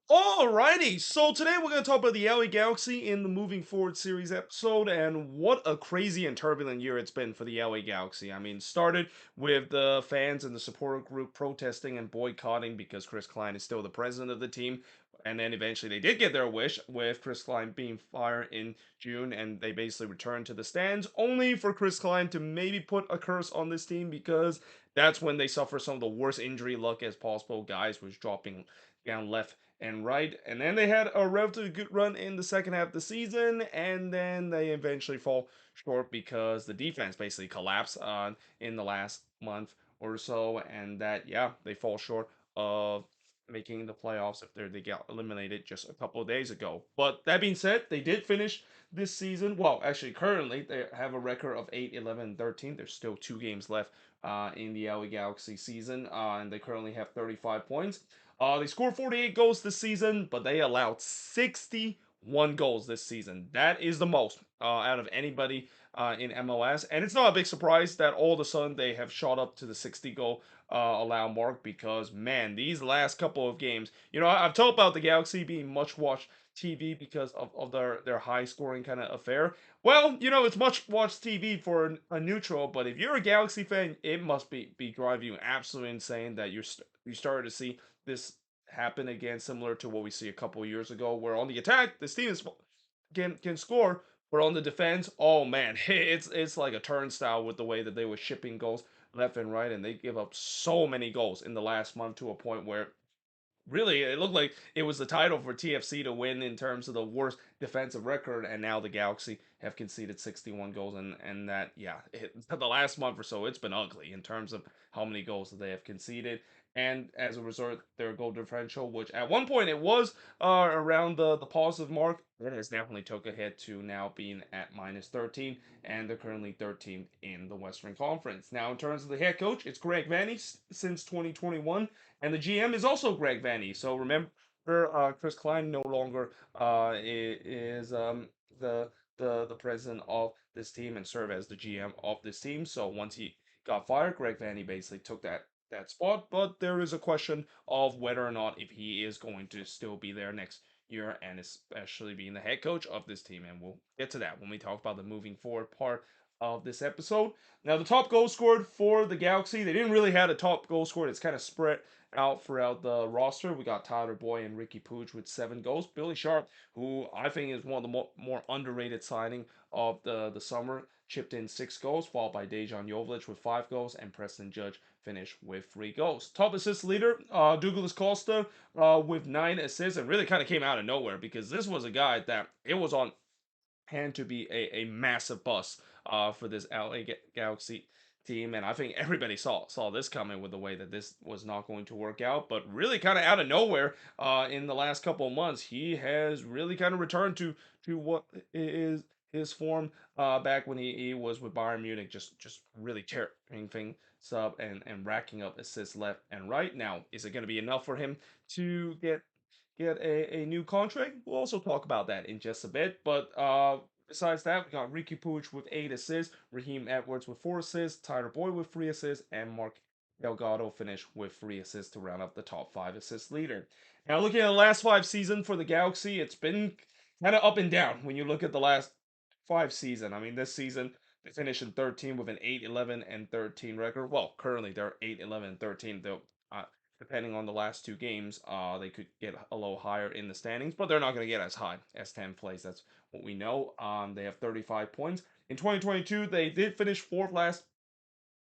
Alrighty, so today we're going to talk about the LA Galaxy in the Moving Forward series episode, and what a crazy and turbulent year it's been for the LA Galaxy. I mean, started with the fans and the supporter group protesting and boycotting because Chris Klein is still the president of the team, and then eventually they did get their wish with Chris Klein being fired in June, and they basically returned to the stands, only for Chris Klein to maybe put a curse on this team because that's when they suffer some of the worst injury luck as possible. Guys was dropping down left and right. And then they had a relatively good run in the second half of the season, and then they eventually fall short because the defense basically collapsed in the last month or so, and that they fall short of making the playoffs if they got eliminated just a couple of days ago. But that being said, they did finish this season. Well, actually, currently they have a record of 8, 11, and 13. There's still 2 games left in the LA Galaxy season, and they currently have 35 points. They scored 48 goals this season, but they allowed 61 goals this season. That is the most out of anybody in MLS. And it's not a big surprise that all of a sudden they have shot up to the 60 goal allow mark because, man, these last couple of games, I've talked about the Galaxy being much watched TV because of their high scoring kind of affair. Well, it's much watched TV for a neutral, but if you're a Galaxy fan, it must be driving you absolutely insane that you started to see this happen again, similar to what we see a couple of years ago, where on the attack, this team can score, but on the defense, oh man, it's like a turnstile with the way that they were shipping goals left and right, and they give up so many goals in the last month to a point where really it looked like it was the title for TFC to win in terms of the worst defensive record, and now the Galaxy have conceded 61 goals, and that the last month or so it's been ugly in terms of how many goals that they have conceded. And as a result, their goal differential, which at one point it was around the positive mark, it has definitely took a hit to now being at minus 13, and they're currently 13th in the Western Conference. Now, in terms of the head coach, it's Greg Vanney since 2021, and the GM is also Greg Vanney. So remember, Chris Klein no longer is the president of this team and serve as the GM of this team. So once he got fired, Greg Vanney basically took that spot. But there is a question of whether or not if he is going to still be there next year, and especially being the head coach of this team. And we'll get to that when we talk about the moving forward part of this episode. Now, the top goal scored for the Galaxy, they didn't really have a top goal scored. It's kind of spread out throughout the roster. We got Tyler Boy and Ricky Pooch with 7 goals. Billy Sharp, who I think is one of the more underrated signing of the summer, chipped in 6 goals, followed by Dejan Jovic with 5 goals, and Preston Judge finished with 3 goals. Top assist leader, Douglas Costa with 9 assists, and really kind of came out of nowhere because this was a guy that it was on hand to be a massive bust for this LA Galaxy team, and I think everybody saw this coming with the way that this was not going to work out. But really, kind of out of nowhere, in the last couple of months, he has really kind of returned to what is his form back when he was with Bayern Munich, just really tearing things up and racking up assists left and right. Now, is it going to be enough for him to get a new contract? We'll also talk about that in just a bit. But besides that, we got Ricky Puig with 8 assists, Raheem Edwards with 4 assists, Tyler Boyd with 3 assists, and Mark Delgado finished with 3 assists to round up the top 5 assist leader. Now, looking at the last 5 seasons for the Galaxy, it's been kind of up and down when you look at the last 5 seasons. I mean, this season they finished in 13 with an 8, 11, and 13 record. Well, currently they're 8, 11, and 13. They'll depending on the last 2 games, they could get a little higher in the standings, but they're not going to get as high as 10th place. That's what we know. They have 35 points. In 2022, they did finish fourth last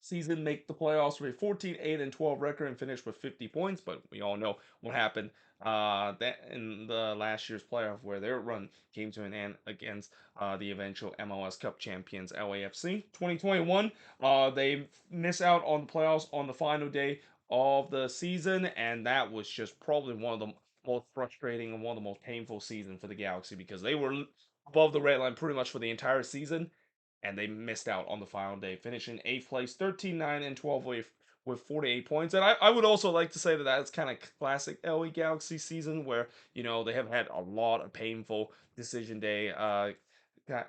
season, make the playoffs with a 14, 8, and 12 record and finish with 50 points, but we all know what happened that in the last year's playoff where their run came to an end against the eventual MLS Cup champions LAFC. 2021, they miss out on the playoffs on the final day of the season, and that was just probably one of the most frustrating and one of the most painful seasons for the Galaxy because they were above the red line pretty much for the entire season, and they missed out on the final day, finishing 8th place, 13, 9, and 12 with 48 points. And I would also like to say that that's kind of classic LA Galaxy season where, they have had a lot of painful decision day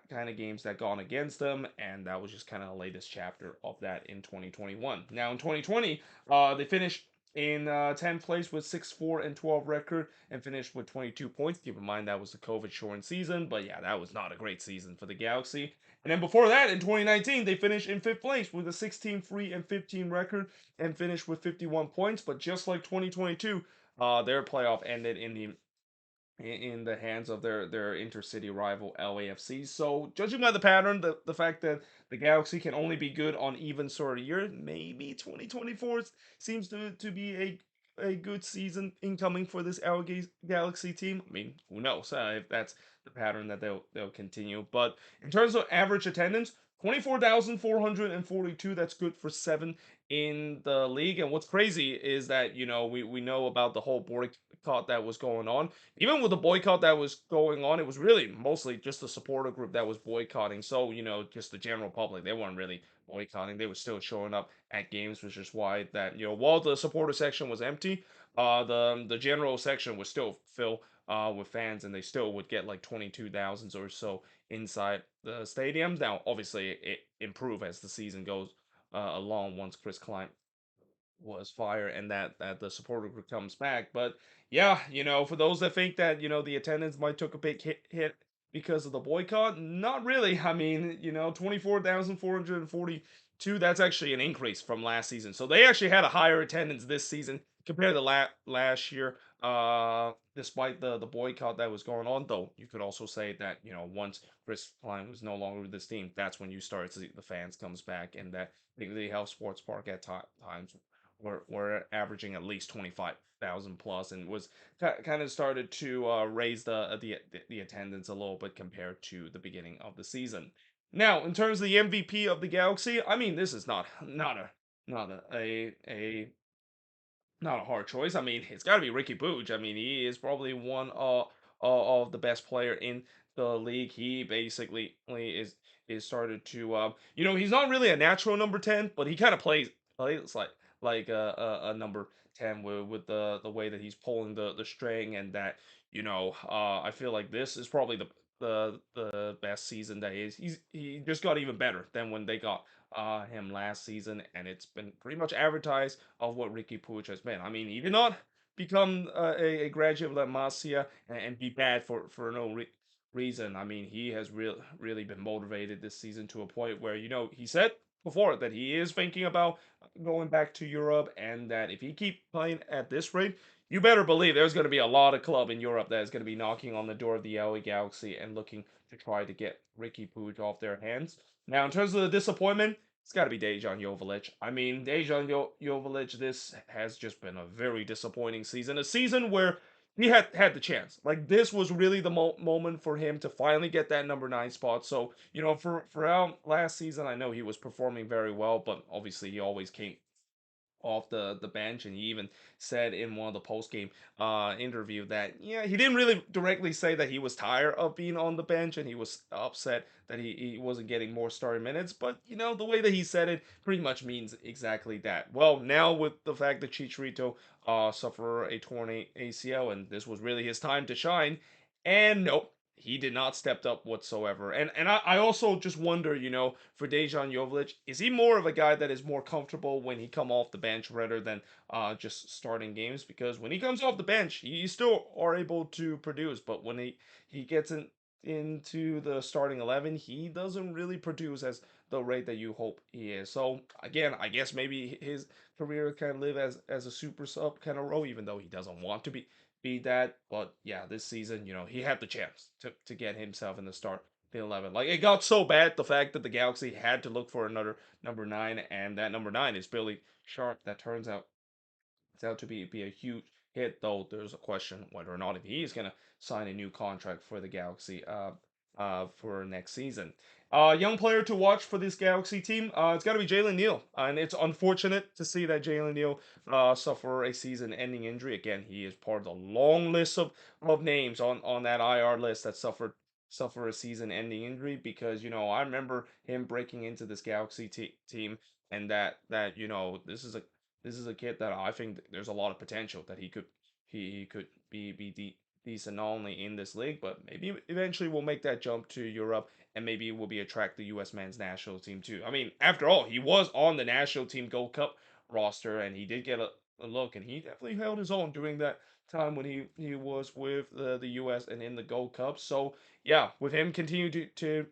kind of games that gone against them, and that was just kind of the latest chapter of that in 2021. Now in 2020, they finished in 10th place with 6-4-12 record and finished with 22 points. Keep in mind that was the COVID shortened season, but yeah, that was not a great season for the Galaxy. And then before that, in 2019, they finished in 5th place with a 16-3-15 record and finished with 51 points. But just like 2022, their playoff ended in the hands of their intercity rival LAFC. So judging by the pattern, the fact that the Galaxy can only be good on even sort of year, maybe 2024 seems to be a good season incoming for this Galaxy team. I mean, who knows if that's the pattern that they'll continue. But in terms of average attendance, 24,442. That's good for seven in the league. And what's crazy is that we know about the whole boycott that was going on. Even with the boycott that was going on, it was really mostly just the supporter group that was boycotting. So, just the general public, they weren't really boycotting. They were still showing up at games, which is why that, while the supporter section was empty, the general section was still filled with fans, and they still would get like 22,000 or so inside the stadiums. Now, obviously, it improved as the season goes along once Chris Klein was fire and that the supporter group comes back. But yeah, for those that think that the attendance might took a big hit because of the boycott, not really. I mean, 24,442. That's actually an increase from last season. So they actually had a higher attendance this season compared to last year. Despite the boycott that was going on, though, you could also say that once Chris Klein was no longer with this team, that's when you start to see the fans comes back, and that the Health Sports Park at times were averaging at least 25,000 plus, and was kind of started to raise the attendance a little bit compared to the beginning of the season. Now, in terms of the MVP of the Galaxy, I mean, this is not a hard choice. I mean, it's got to be Ricky Booge. I mean, he is probably one of the best player in the league. He basically is started to he's not really a natural number 10, but he kind of plays like a number 10 with the way that he's pulling the string, and that I feel like this is probably the best season that he just got even better than when they got him last season, and it's been pretty much advertised of what Ricky Puig has been. I mean, he did not become a graduate of La Masia and be bad for no reason. I mean, he has really been motivated this season to a point where he said before that he is thinking about going back to Europe, and that if he keep playing at this rate, you better believe there's going to be a lot of club in Europe that is going to be knocking on the door of the LA Galaxy and looking to try to get Ricky Puig off their hands. Now, in terms of the disappointment, it's got to be Dejan Joveljic. I mean, Dejan Joveljic, this has just been a very disappointing season. A season where he had the chance. Like, this was really the moment for him to finally get that number 9 spot. So, for our last season, I know he was performing very well, but obviously he always came off the bench, and he even said in one of the post game interview that yeah, he didn't really directly say that he was tired of being on the bench and he was upset that he wasn't getting more starting minutes, but the way that he said it pretty much means exactly that. Well, now with the fact that Chicharito suffered a torn ACL, and this was really his time to shine, and nope, he did not step up whatsoever. And I also just wonder, for Dejan Joveljic, is he more of a guy that is more comfortable when he come off the bench rather than just starting games? Because when he comes off the bench, he still are able to produce, but when he gets into the starting 11, he doesn't really produce as the rate that you hope he is. So again, I guess maybe his career can live as a super sub kind of role, even though he doesn't want to be that. But yeah, this season, he had the chance to get himself in the start the 11. Like, it got so bad, the fact that the Galaxy had to look for another number 9, and that number 9 is Billy Sharp. That turns out it's out to be a huge hit, though there's a question whether or not if he's gonna sign a new contract for the Galaxy for next season. Young player to watch for this Galaxy team, it's got to be Jalen Neal, and it's unfortunate to see that Jalen Neal suffer a season-ending injury. Again, he is part of the long list of names on that IR list that suffer a season-ending injury, because I remember him breaking into this Galaxy team, and that this is a kid that I think there's a lot of potential that he could be decent not only in this league, but maybe eventually will make that jump to Europe, and maybe will be attract the U.S. men's national team too. I mean, after all, he was on the national team Gold Cup roster, and he did get look, and he definitely held his own during that time when he was with the U.S. and in the Gold Cup. So yeah, with him continue to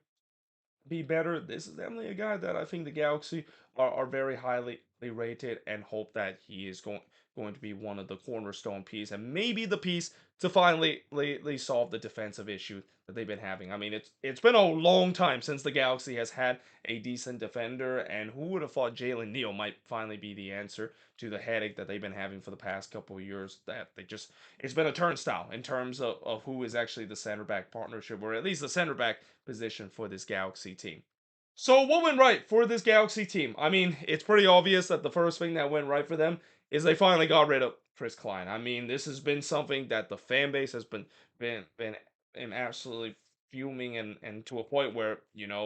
be better. This is definitely a guy that I think the Galaxy are very highly rated and hope that he is going to be one of the cornerstone piece and maybe the piece to finally solve the defensive issue that they've been having. I mean, it's been a long time since the Galaxy has had a decent defender, and who would have thought Jalen Neal might finally be the answer to the headache that they've been having for the past couple of years? That they just it's been a turnstile in terms of who is actually the center back partnership, or at least the center back position for this Galaxy team. So what went right for this Galaxy team? I mean, it's pretty obvious that the first thing that went right for them is they finally got rid of Chris Klein. I mean, this has been something that the fan base has been absolutely fuming and to a point where the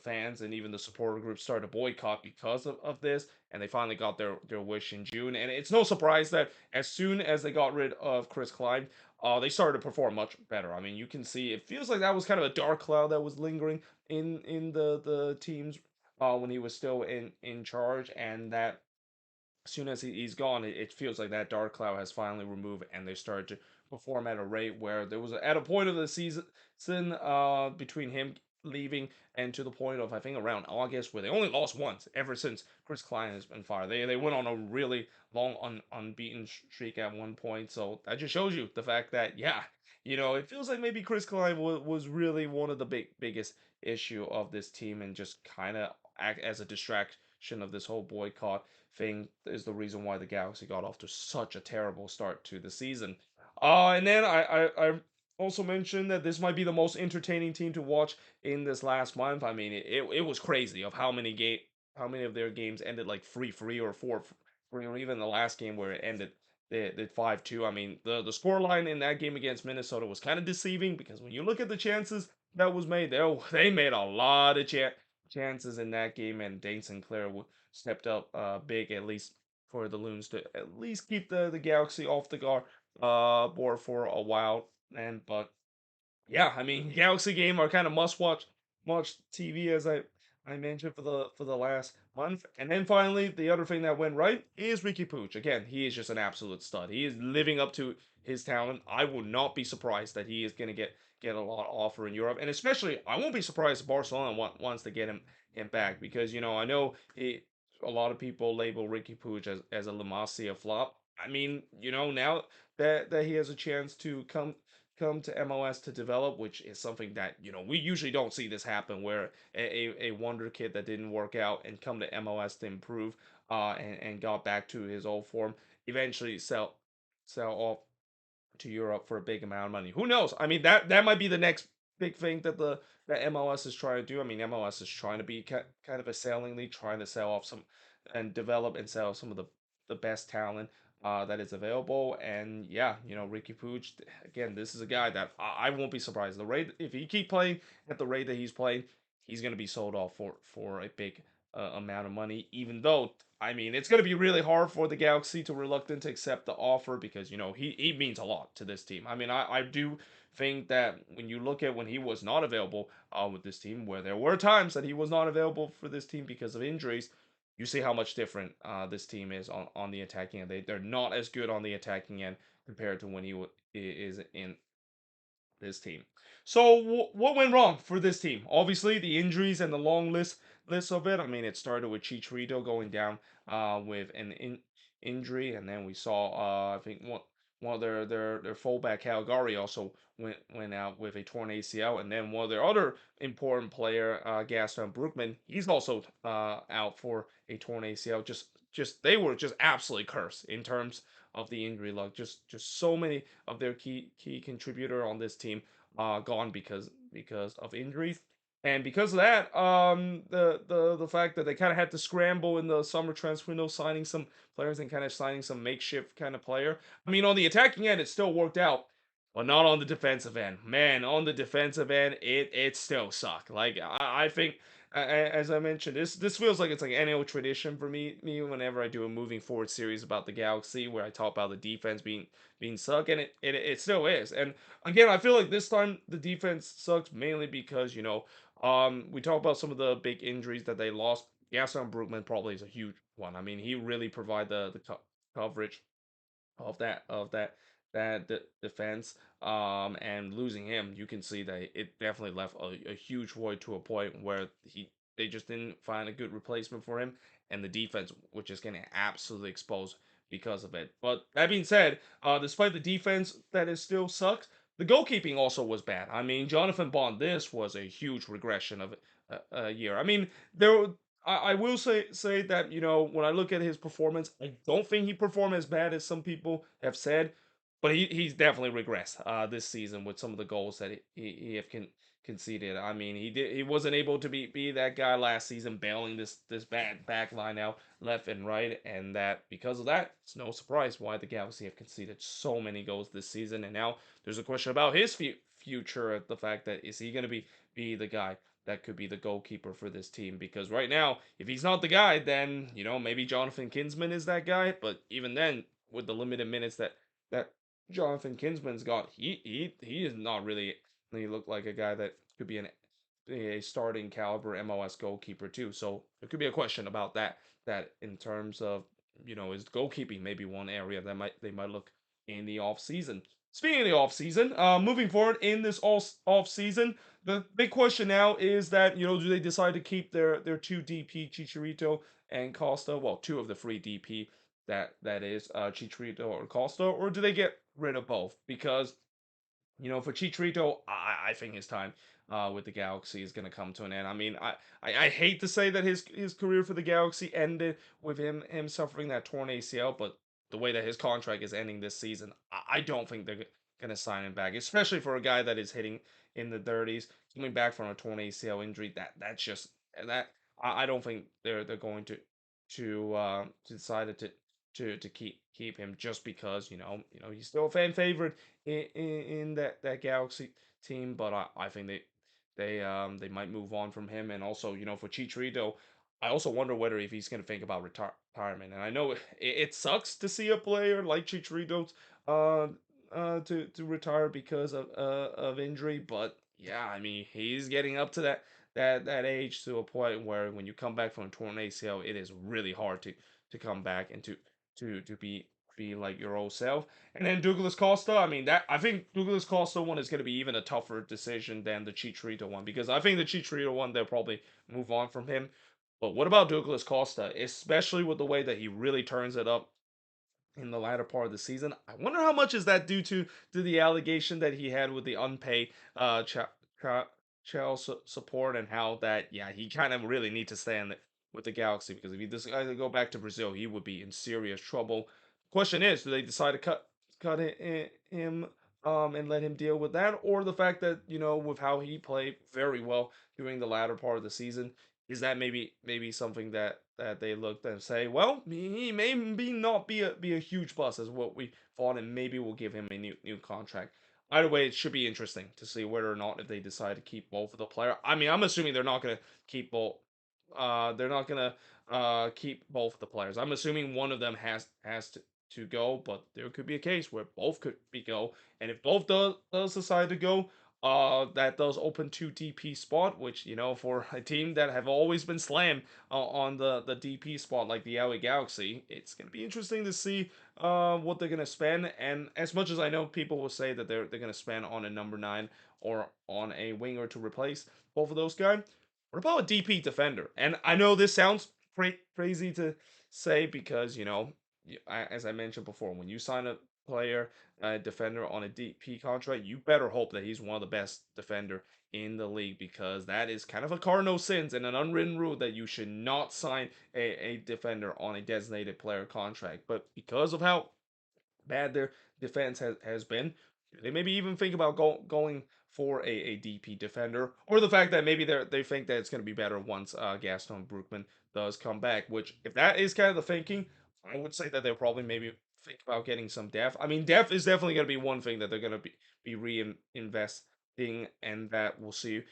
fans and even the supporter groups started to boycott because of this, and they finally got their wish in June. And it's no surprise that as soon as they got rid of Chris Klein, they started to perform much better. I mean, you can see it feels like that was kind of a dark cloud that was lingering in the teams when he was still in charge, and that as soon as he's gone, it feels like that dark cloud has finally removed, and they started to perform at a rate where there was at a point of the season between him leaving and to the point of I think around August where they only lost once ever since Chris Klein has been fired. They went on a really long unbeaten streak at one point, so that just shows you the fact that yeah, it feels like maybe Chris Klein was really one of the biggest issue of this team and just kind of act as a distraction of this whole boycott thing is the reason why the Galaxy got off to such a terrible start to the season. And then I also mentioned that this might be the most entertaining team to watch in this last month. I mean, it was crazy of how many of their games ended like 3-3 or 4-3, or even the last game where it ended the 5-2. I mean, the scoreline in that game against Minnesota was kind of deceiving because when you look at the chances that was made, they made a lot of chances in that game, and Dane Sinclair stepped up big at least for the Loons to at least keep the Galaxy off the board for a while. And but yeah, I mean, Galaxy game are kind of must watch TV as I mentioned for the last month. And then finally, the other thing that went right is Ricky Pooch. Again, he is just an absolute stud. He is living up to his talent. I would not be surprised that he is going to get a lot of offer in Europe, and especially I won't be surprised if Barcelona wants to get him back because I know a lot of people label Ricky Pooch as a La Masia flop. I mean, now that he has a chance to come to MLS to develop, which is something that we usually don't see this happen, where a wonder kid that didn't work out and come to MLS to improve, and got back to his old form, eventually sell off to Europe for a big amount of money. Who knows? I mean, that might be the next big thing that MLS is trying to do. I mean, MLS is trying to be kind of a selling league, trying to sell off some and develop and sell some of the best talent that is available. And yeah, Ricky Pooch, again, this is a guy that I won't be surprised. The rate if he keep playing at the rate that he's playing, he's going to be sold off for a big amount of money. Even though I mean, it's going to be really hard for the Galaxy to reluctant to accept the offer because he means a lot to this team. I mean, I do think that when you look at when he was not available with this team, where there were times that he was not available for this team because of injuries, you see how much different this team is on the attacking end. They're not as good on the attacking end compared to when is in this team. So what went wrong for this team? Obviously, the injuries and the long list of it. I mean, it started with Chicharito going down with an injury, and then we saw I think one of their fullback Calgary also went out with a torn ACL, and then one of their other important player Gaston Brookman, he's also out for a torn ACL. Just they were just absolutely cursed in terms of the injury luck. Just so many of their key contributor on this team gone because of injuries. And because of that, the fact that they kind of had to scramble in the summer transfer window, signing some players and kind of signing some makeshift kind of player. I mean, on the attacking end, it still worked out, but not on the defensive end. Man, on the defensive end, it still sucked. Like I think, as I mentioned, this feels like it's like annual tradition for me whenever I do a moving forward series about the Galaxy, where I talk about the defense being suck, and it still is. And again, I feel like this time the defense sucks mainly because we talk about some of the big injuries that they lost Gaston Brookman probably is a huge one. I mean, he really provide the coverage of that defense. And losing him, you can see that it definitely left a huge void to a point where they just didn't find a good replacement for him, and the defense was just getting absolutely exposed because of it. But that being said, despite the defense that is still sucks, the goalkeeping also was bad. I mean, Jonathan Bond, this was a huge regression of a year. I mean, there I will say that when I look at his performance, I don't think he performed as bad as some people have said, but he's definitely regressed this season with some of the goals that he have conceded. I mean, he wasn't able to be that guy last season, bailing this bad back line out left and right, and that because of that, it's no surprise why the Galaxy have conceded so many goals this season. And now there's a question about his future, the fact that is he going to be the guy that could be the goalkeeper for this team, because right now, if he's not the guy, then maybe Jonathan Kinsman is that guy. But even then, with the limited minutes that Jonathan Kinsman's got, he is not really. He looked like a guy that could be a starting caliber MLS goalkeeper too. So there could be a question about that in terms of is goalkeeping maybe one area that they might look in the off season. Speaking of the off season, moving forward in this all off season, the big question now is that do they decide to keep their two DP Chicharito and Costa? Well, two of the three DP that is Chicharito or Costa, or do they get rid of both? Because for Chicharito, I think his time with the Galaxy is going to come to an end. I mean, I hate to say that his career for the Galaxy ended with him suffering that torn ACL, but the way that his contract is ending this season, I don't think they're going to sign him back, especially for a guy that is hitting in the 30s, coming back from a torn ACL injury. That's just that I don't think they're going to decide to keep him just because he's still a fan favorite in that Galaxy team, but I think they might move on from him. And also, for Chicharito, I also wonder whether if he's going to think about retirement. And I know it sucks to see a player like Chicharito uh, to retire because of injury, but yeah, I mean he's getting up to that age to a point where when you come back from a torn ACL, it is really hard to come back and to be like your old self. And then Douglas Costa, I mean that I think Douglas Costa one is going to be even a tougher decision than the Chicharito one, because I think the Chicharito one they'll probably move on from him. But what about Douglas Costa, especially with the way that he really turns it up in the latter part of the season? I wonder how much is that due to the allegation that he had with the unpaid child support, and how that he kind of really need to stay with the Galaxy, because if he decided to go back to Brazil, he would be in serious trouble. Question is, do they decide to cut him and let him deal with that, or the fact that with how he played very well during the latter part of the season, is that maybe something that they looked and say, well, he may be not be a huge bust as what we thought, and maybe we'll give him a new contract. Either way, it should be interesting to see whether or not if they decide to keep both of the player. I mean, I'm assuming they're not gonna keep both. They're not gonna keep both of the players. I'm assuming one of them has to go, but there could be a case where both could be go, and if both does decide to go, that does open two DP spot, which for a team that have always been slammed on the DP spot like the LA Galaxy, it's gonna be interesting to see what they're gonna spend. And as much as I know people will say that they're gonna spend on a number 9 or on a winger to replace both of those guys, what about a DP defender? And I know this sounds crazy to say, because as I mentioned before, when you sign a player, defender on a DP contract, you better hope that he's one of the best defender in the league, because that is kind of a cardinal sins and an unwritten rule that you should not sign a defender on a designated player contract. But because of how bad their defense has been, they maybe even think about going for a DP defender, or the fact that maybe they think that it's going to be better once Gaston Brookman does come back. Which, if that is kind of the thinking, I would say that they'll probably maybe think about getting some depth. I mean, depth is definitely going to be one thing that they're going to be reinvesting, and that we'll see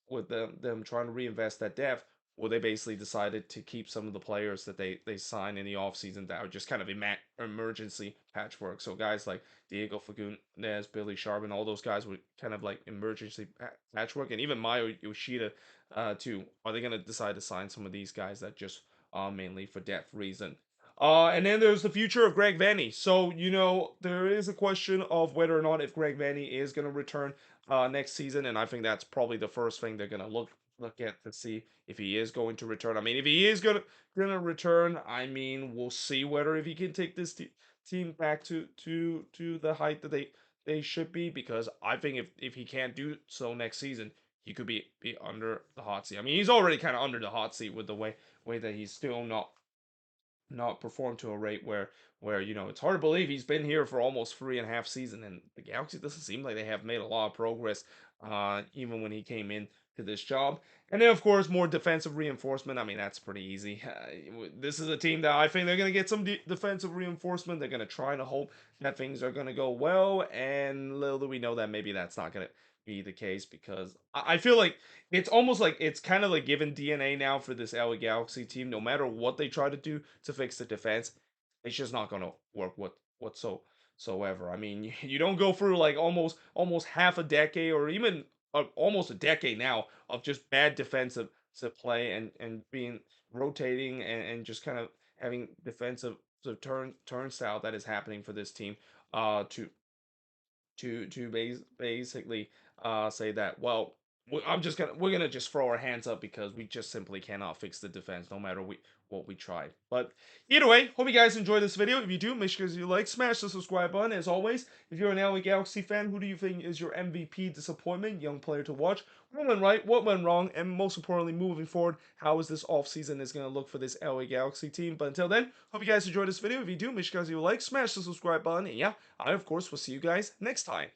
with them trying to reinvest that depth. where they basically decided to keep some of the players that they signed in the offseason that are just kind of emergency patchwork. So guys like Diego Fagundez, Billy Sharp, and all those guys were kind of like emergency patchwork, and even Mayo Yoshida too. Are they gonna decide to sign some of these guys that just mainly for depth reason? And then there's the future of Greg Vanny. So, there is a question of whether or not if Greg Vanny is going to return next season, and I think that's probably the first thing they're going to look at to see if he is going to return. I mean, if he is gonna return, I mean, we'll see whether if he can take this team back to the height that they should be, because I think if he can't do so next season, he could be under the hot seat. I mean, he's already kind of under the hot seat with the way that he's still not perform to a rate where it's hard to believe he's been here for almost 3.5 seasons, and the Galaxy doesn't seem like they have made a lot of progress even when he came in to this job. And then of course more defensive reinforcement. I mean, that's pretty easy. This is a team that I think they're going to get some defensive reinforcement. They're going to try to hope that things are going to go well, and little do we know that maybe that's not going to be the case, because I feel like it's almost like it's kind of like given DNA now for this LA Galaxy team. No matter what they try to do to fix the defense, it's just not gonna work whatsoever. I mean, you don't go through like almost half a decade, or even almost a decade now, of just bad defensive play, and being rotating, and just kind of having defensive turnstile that is happening for this team to basically say that, well, we're gonna just throw our hands up because we just simply cannot fix the defense no matter what we try. But either way, hope you guys enjoyed this video. If you do, make sure you like, smash the subscribe button. As always, if you're an LA Galaxy fan, who do you think is your MVP disappointment, young player to watch? What went right, what went wrong, and most importantly, moving forward, how is this offseason is going to look for this LA Galaxy team? But until then, hope you guys enjoyed this video. If you do, make sure you like, smash the subscribe button, and yeah, I of course will see you guys next time.